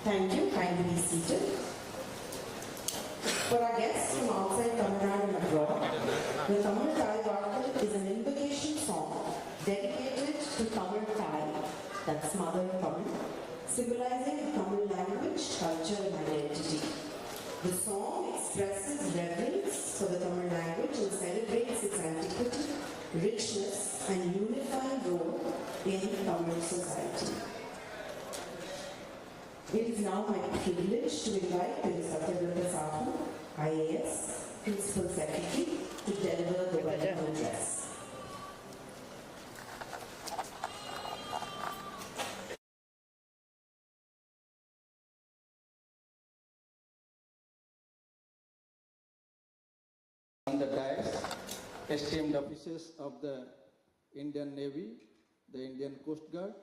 Thank you. Kindly be seated. For our guests from outside Tamil Nadu and abroad, the Tamil Thai Vartal is an invocation song dedicated to Tamil Thai, that's Mother Tamil, symbolizing Tamil language, culture and identity. The song expresses reverence for the Tamil language and celebrates its antiquity, richness and unifying role in Tamil society. It is now my privilege to invite Ms. Satyavrata Sahu, IAS, Principal Secretary, to deliver the welcome address. On the dais, esteemed officers of the Indian Navy, the Indian Coast Guard,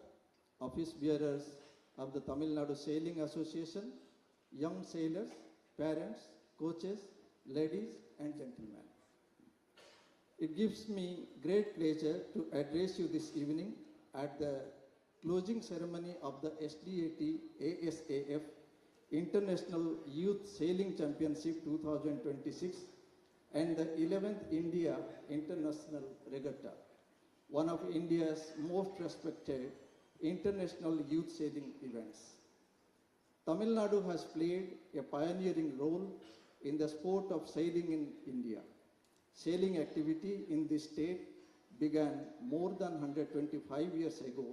office bearers of the Tamil Nadu Sailing Association, young sailors, parents, coaches, ladies and gentlemen. It gives me great pleasure to address you this evening at the closing ceremony of the SDAT ASAF International Youth Sailing Championship 2026 and the 11th India International Regatta, one of India's most respected international youth sailing events. Tamil Nadu has played a pioneering role in the sport of sailing in India. Sailing activity in this state began more than 125 years ago,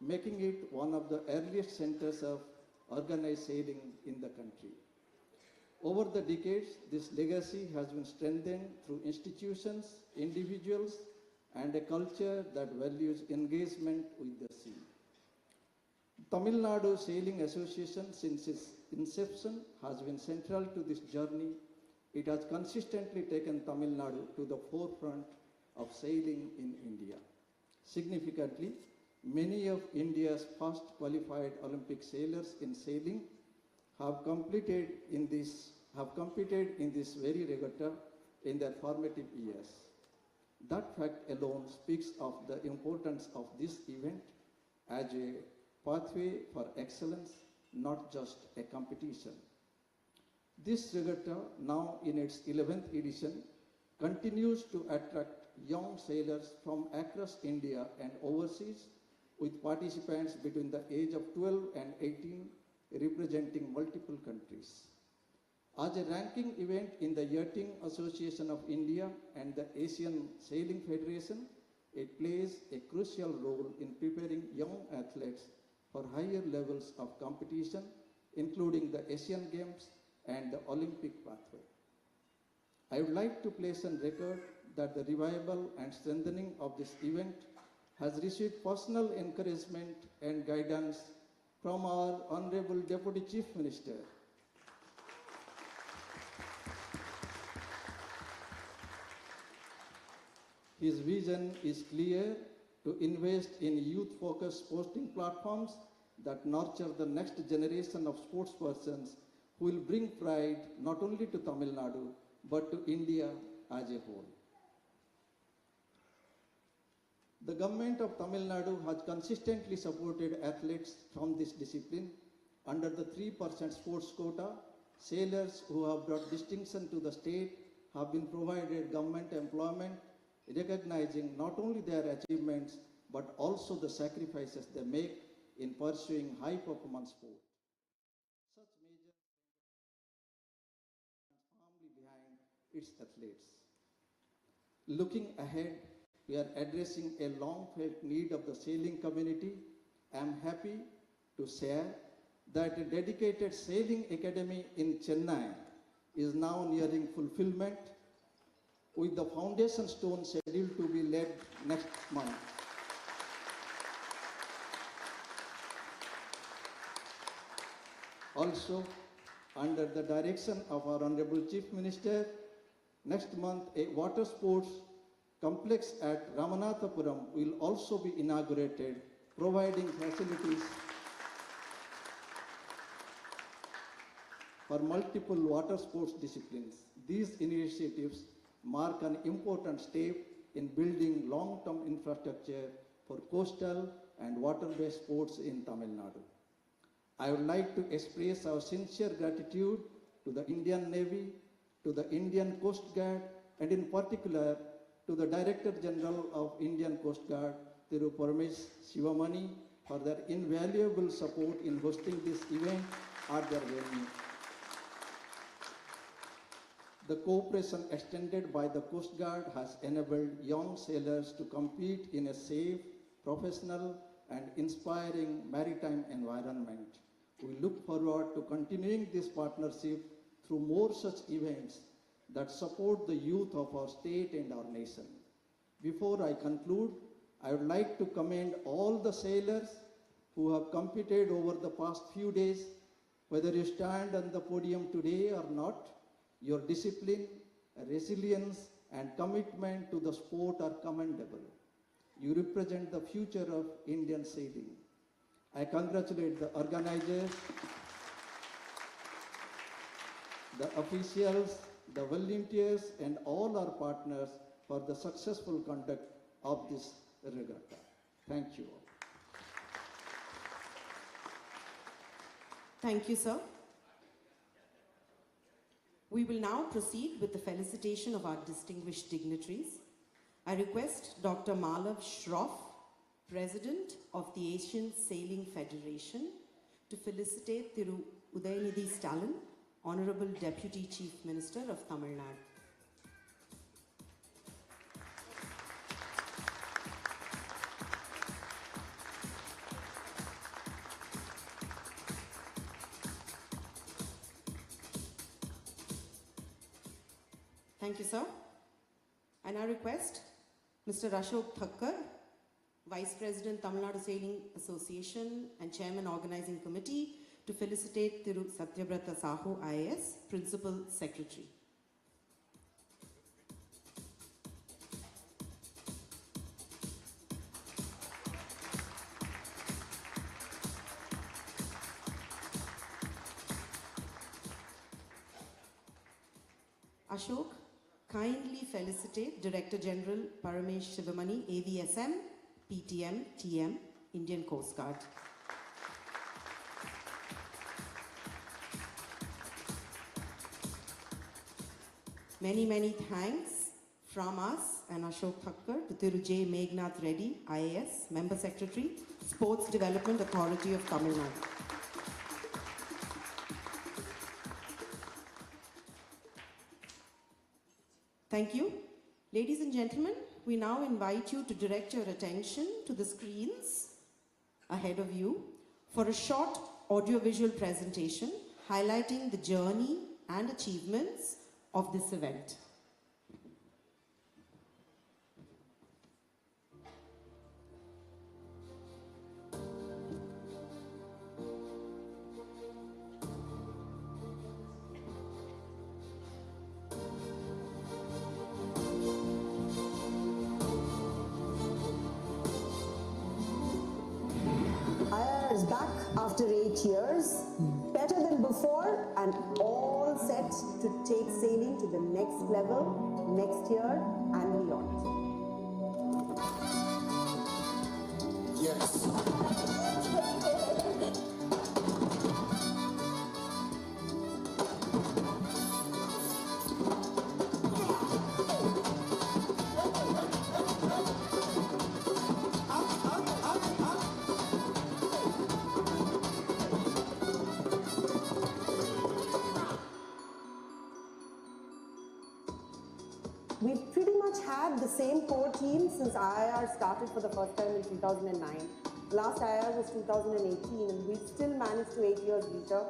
making it one of the earliest centers of organized sailing in the country. Over the decades, this legacy has been strengthened through institutions, individuals, and a culture that values engagement with the sea. Tamil Nadu Sailing Association, since its inception, has been central to this journey. It has consistently taken Tamil Nadu to the forefront of sailing in India. Significantly, many of India's first qualified Olympic sailors in sailing have competed in this very regatta in their formative years. That fact alone speaks of the importance of this event as a pathway for excellence, not just a competition. This regatta, now in its 11th edition, continues to attract young sailors from across India and overseas, with participants between the age of 12 and 18 representing multiple countries. As a ranking event in the Yachting Association of India and the Asian Sailing Federation, it plays a crucial role in preparing young athletes for higher levels of competition, including the Asian Games and the Olympic pathway. I would like to place on record that the revival and strengthening of this event has received personal encouragement and guidance from our Honorable Deputy Chief Minister. His vision is clear to invest in youth-focused sporting platforms that nurture the next generation of sportspersons who will bring pride not only to Tamil Nadu, but to India as a whole. The government of Tamil Nadu has consistently supported athletes from this discipline. Under the 3% sports quota, sailors who have brought distinction to the state have been provided government employment, recognizing not only their achievements, but also the sacrifices they make in pursuing high-performance sport. Such measures stand firmly behind its athletes. Looking ahead, we are addressing a long-felt need of the sailing community. I am happy to share that a dedicated sailing academy in Chennai is now nearing fulfillment, with the foundation stone scheduled to be laid next month. Also, under the direction of our Honorable Chief Minister, next month a water sports Complex at Ramanathapuram will also be inaugurated, providing facilities for multiple water sports disciplines. These initiatives mark an important step in building long-term infrastructure for coastal and water-based sports in Tamil Nadu. I would like to express our sincere gratitude to the Indian Navy, to the Indian Coast Guard, and in particular to the Director General of Indian Coast Guard, Thiru Paramesh Shivamani, for their invaluable support in hosting this event at their venue. The cooperation extended by the Coast Guard has enabled young sailors to compete in a safe, professional, and inspiring maritime environment. We look forward to continuing this partnership through more such events that support the youth of our state and our nation. Before I conclude, I would like to commend all the sailors who have competed over the past few days. Whether you stand on the podium today or not, your discipline, resilience, and commitment to the sport are commendable. You represent the future of Indian sailing. I congratulate the organizers, the officials, the volunteers, and all our partners for the successful conduct of this regatta. Thank you all. Thank you, sir. We will now proceed with the felicitation of our distinguished dignitaries. I request Dr. Malav Shroff, President of the Asian Sailing Federation, to felicitate Thiru Udhayanidhi Stalin, Honorable Deputy Chief Minister of Tamil Nadu. Thank you, sir. And I request Mr. Ashok Thakkar, Vice President, Tamil Nadu Sailing Association and Chairman Organizing Committee, to felicitate Thiru Satyabrata Sahu, IAS, Principal Secretary. Ashok, kindly felicitate Director General Paramesh Shivamani, AVSM, PTM, TM, Indian Coast Guard. Many, many thanks from us and Ashok Thakkar to Thiru J. Megnath Reddy, IAS, Member Secretary, Sports Development Authority of Tamil Nadu. Thank you. Ladies and gentlemen, we now invite you to direct your attention to the screens ahead of you for a short audiovisual presentation highlighting the journey and achievements of this event. Is back after 8 years, better than before, and all set to take sailing to the next level next year and beyond. Yes. We've pretty much had the same core team since IIR started for the first time in 2009. Last IIR was 2018, and we've still managed to, 8 years later,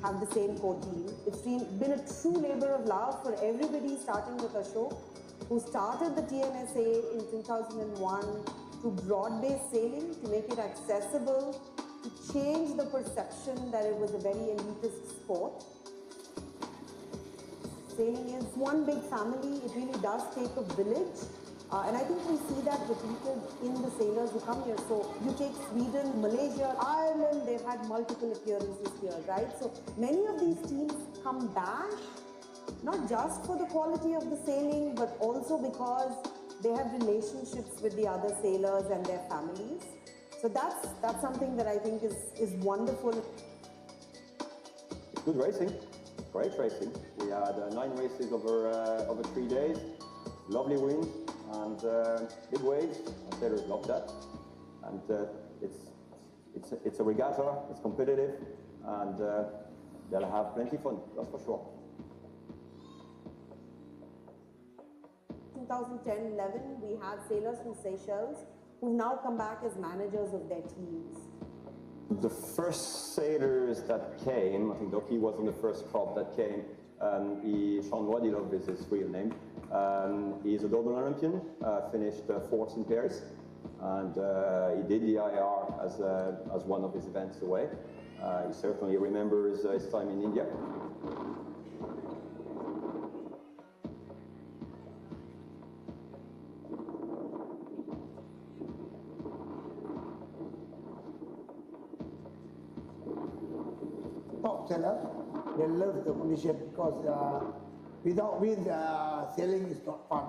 have the same core team. It's been a true labor of love for everybody, starting with Ashok, who started the TNSA in 2001 to broad-based sailing, to make it accessible, to change the perception that it was a very elitist sport. Sailing is one big family. It really does take a village. And I think we see that repeated in the sailors who come here. So you take Sweden, Malaysia, Ireland, they've had multiple appearances here, right? So many of these teams come back, not just for the quality of the sailing, but also because they have relationships with the other sailors and their families. So that's something that I think is wonderful. Good racing, great racing. We had 9 races over 3 days, lovely wind and big waves. Sailors love that, and it's a regatta. It's competitive, and they'll have plenty of fun. That's for sure. 2010-11, we had sailors from Seychelles who've now come back as managers of their teams. The first sailors that came, I think Doki was on the first crop that came. Sean Wadilov is his real name. He's a double Olympian, finished 4th in Paris, and he did the IR as one of his events away. He certainly remembers his time in India. Top seller, they love the condition because without wind, sailing is not fun.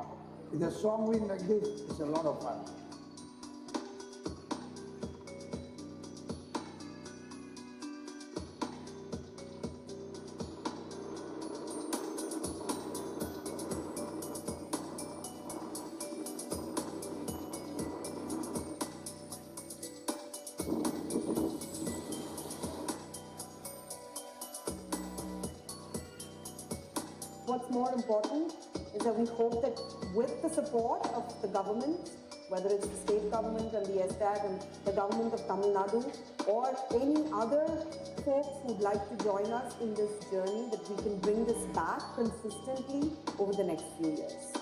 With a strong wind like this, it's a lot of fun. What's more important is that we hope that with the support of the government, whether it's the state government and the SDAT and the government of Tamil Nadu, or any other folks who'd like to join us in this journey, that we can bring this back consistently over the next few years.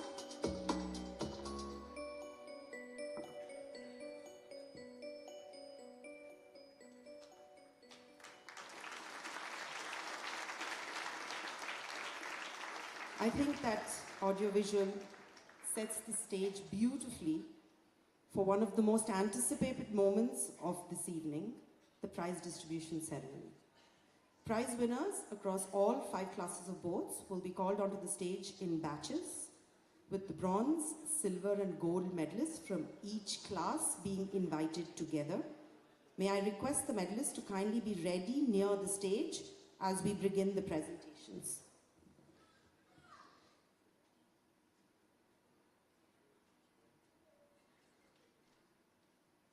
I think that audiovisual sets the stage beautifully for one of the most anticipated moments of this evening, the prize distribution ceremony. Prize winners across all 5 classes of boats will be called onto the stage in batches, with the bronze, silver and gold medalists from each class being invited together. May I request the medalists to kindly be ready near the stage as we begin the presentations.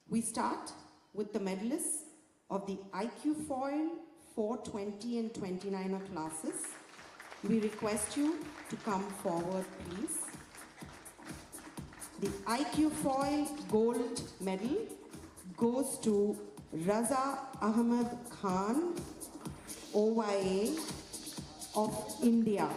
We start with the medalists of the IQ Foil 420 and 29er classes. We request you to come forward, please. The IQ Foil gold medal goes to Raza Ahmed Khan, OYA of India.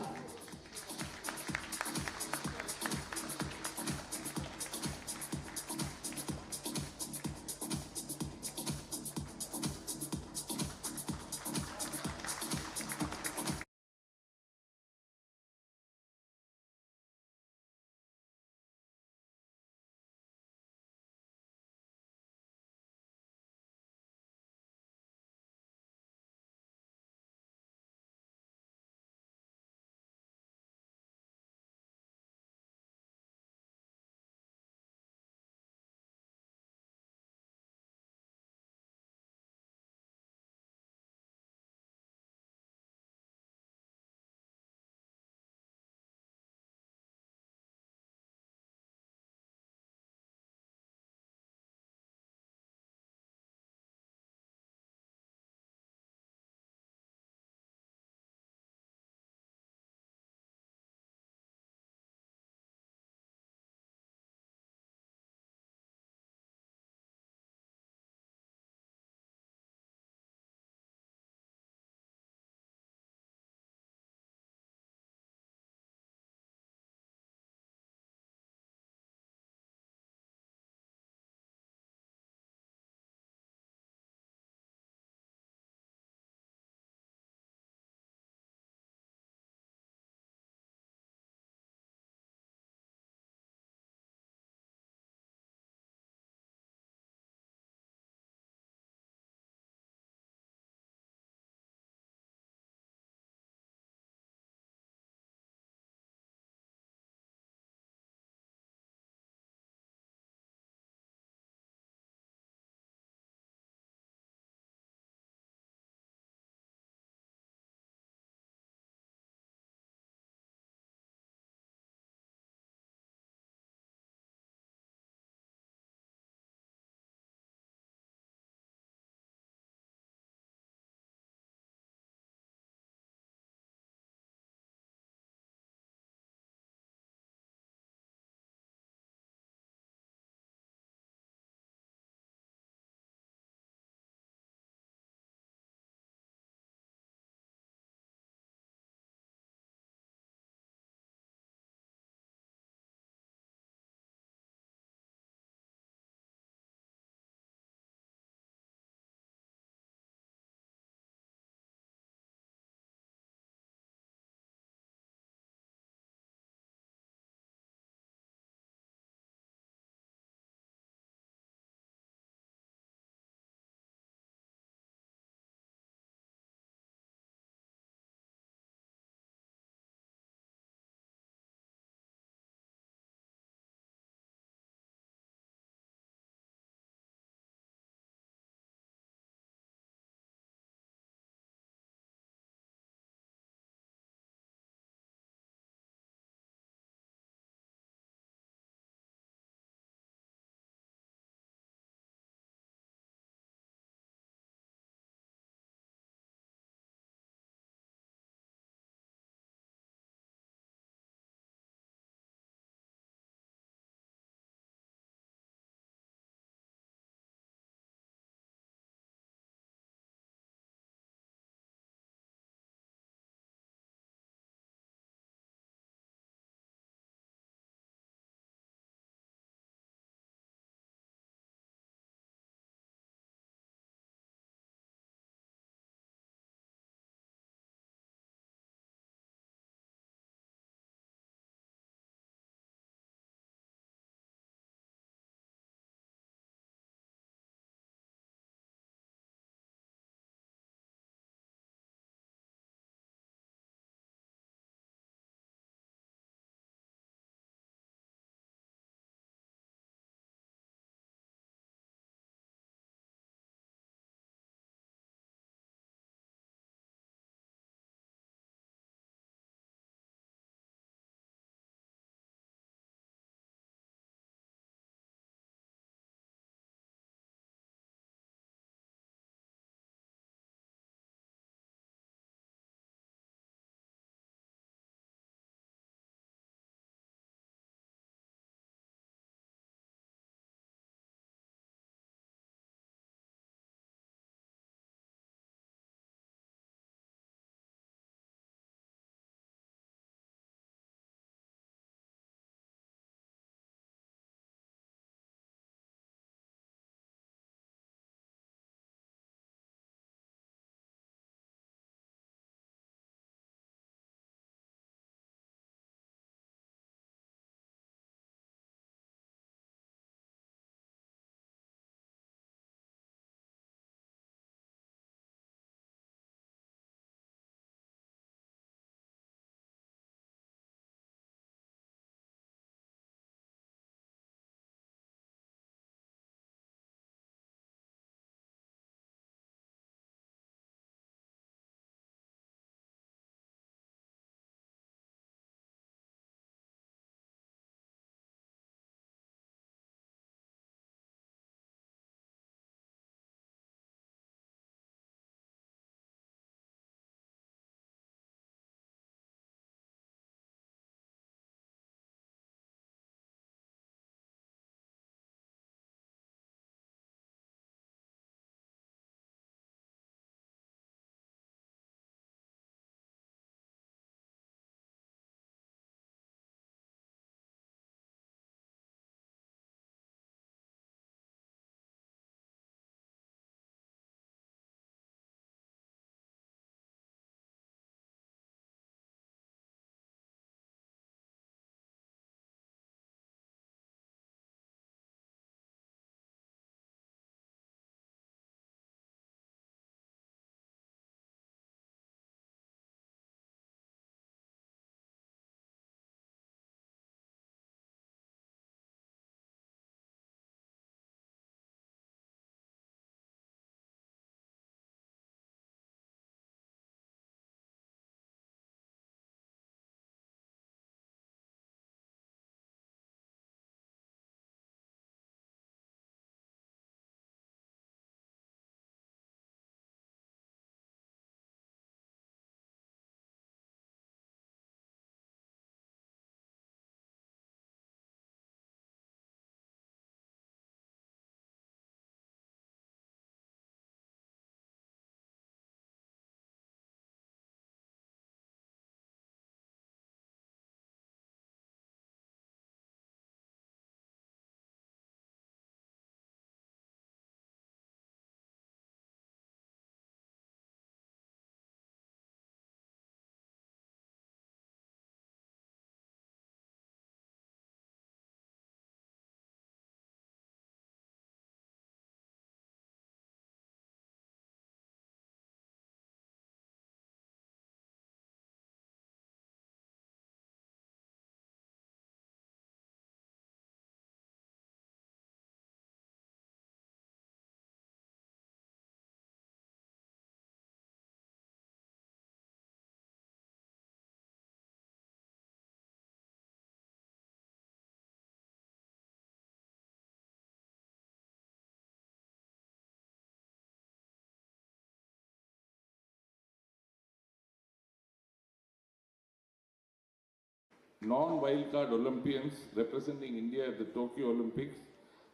non-wildcard Olympians representing India at the Tokyo Olympics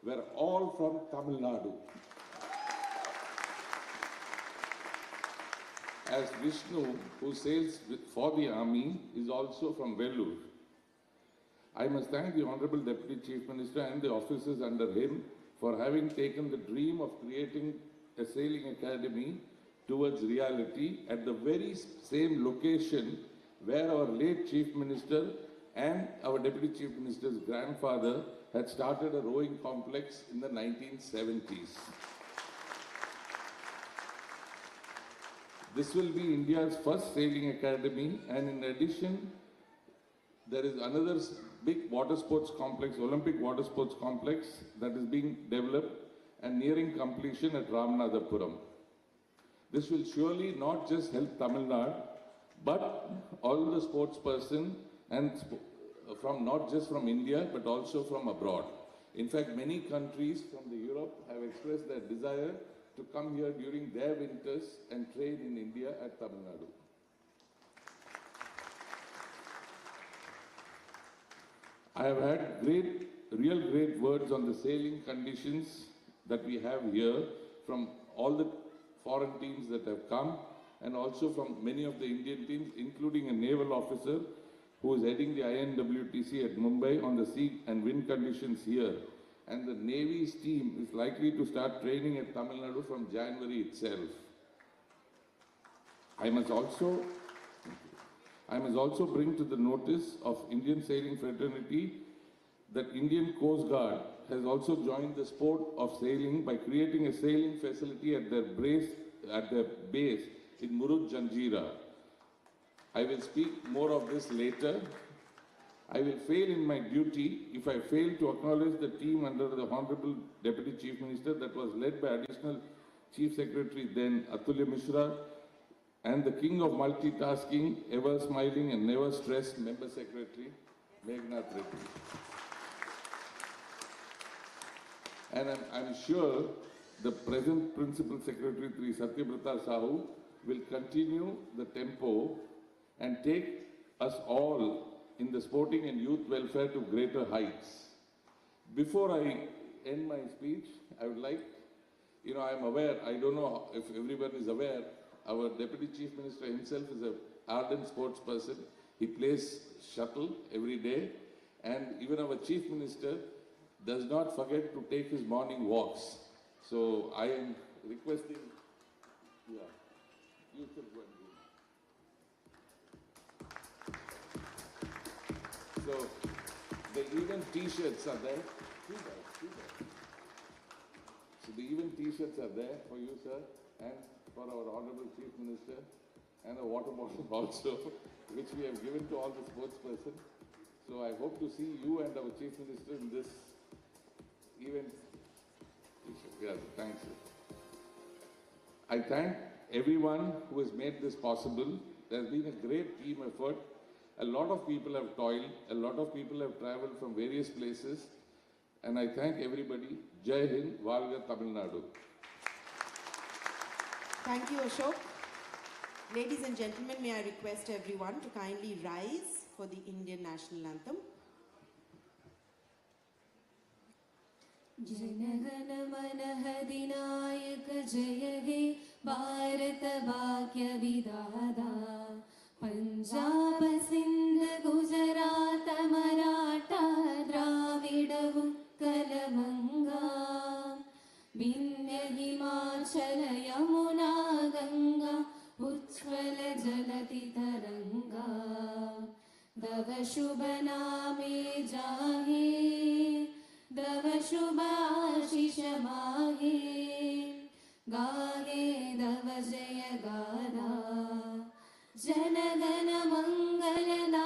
were all from Tamil Nadu. As Vishnu, who sails for the army, is also from Vellore. I must thank the Honorable Deputy Chief Minister and the officers under him for having taken the dream of creating a sailing academy towards reality at the very same location where our late Chief Minister and our Deputy Chief Minister's grandfather had started a rowing complex in the 1970s. This will be India's first sailing academy, and in addition, there is another big water sports complex, Olympic water sports complex, that is being developed and nearing completion at Ramanathapuram. This will surely not just help Tamil Nadu, but all the sports person and from not just from India, but also from abroad. In fact, many countries from the Europe have expressed their desire to come here during their winters and train in India at Tamil Nadu. I have had real great words on the sailing conditions that we have here from all the foreign teams that have come and also from many of the Indian teams, including a naval officer who is heading the INWTC at Mumbai on the sea and wind conditions here. And the Navy's team is likely to start training at Tamil Nadu from January itself. I must also bring to the notice of Indian Sailing Fraternity that Indian Coast Guard has also joined the sport of sailing by creating a sailing facility at their base in Murud Janjira. I will speak more of this later. I will fail in my duty if I fail to acknowledge the team under the Honorable Deputy Chief Minister that was led by Additional Chief Secretary then Atulya Mishra and the king of multitasking, ever smiling and never stressed Member Secretary Meghnath Reddy. And I'm sure the present Principal Secretary Sri Satyabrata Sahu will continue the tempo and take us all in the sporting and youth welfare to greater heights. Before I end my speech, I would like, I'm aware, I don't know if everyone is aware, our Deputy Chief Minister himself is an ardent sports person. He plays shuttle every day, and even our Chief Minister does not forget to take his morning walks. So I am requesting, you should go and do. So the event T-shirts are there. So the event T-shirts are there for you, sir, and for our Honorable Chief Minister, and a water bottle also, which we have given to all the sports persons. So I hope to see you and our Chief Minister in this event. Yes, thanks. I thank everyone who has made this possible. There has been a great team effort. A lot of people have toiled. A lot of people have traveled from various places. And I thank everybody. Jai Hind, Valga Tamil Nadu. Thank you, Ashok. Ladies and gentlemen, may I request everyone to kindly rise for the Indian National Anthem. Janagana Manahadinayaka Jaya He Bharata Bhagya Vidada Punjab Sindh Gujarat Maratha Dravida Kalamanga Vindhya Himachala Yamuna Ganga Ujjwala Jalati Taranga Dava Shubha Name Jahe Dava Shubha Ashisha Mahe Gahe Dava Jaya Gada Janagana Mangala